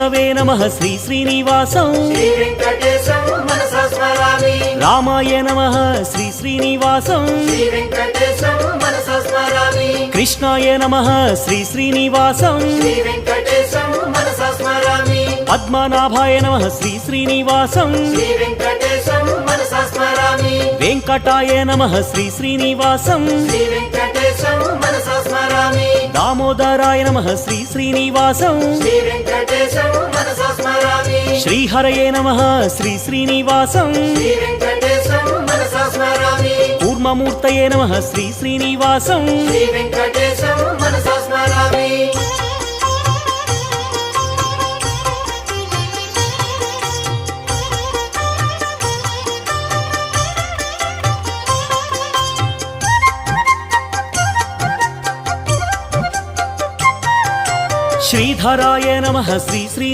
वे नमः श्री श्रीनिवासं श्री वेंकटेशं मनसा स्मरामि। रामाय नमः श्री श्रीनिवासं श्री वेंकटेशं मनसा स्मरामि। कृष्णाय नमः श्री श्रीनिवासं श्री वेंकटेशं मनसा स्मरामि। पद्मनाभाय नमः श्री श्रीनिवासं श्री वेंकटेशं मनसा स्मरामि। वेंकटाय नमः श्री श्रीनिवासं श्री वेंकटेशं मनसा स्मरामि। दामोदराय नमः श्री श्रीनिवासं श्री वेंकटेशं मनसा स्मरामि। श्रीहरये नमः श्री श्रीनिवासं श्री वेंकटेशं मनसा स्मरामि। कूर्ममूर्तये नमः श्री श्रीनिवासं श्री वेंकटेशं मनसा स्मरामि। श्रीधराय नमः श्री श्री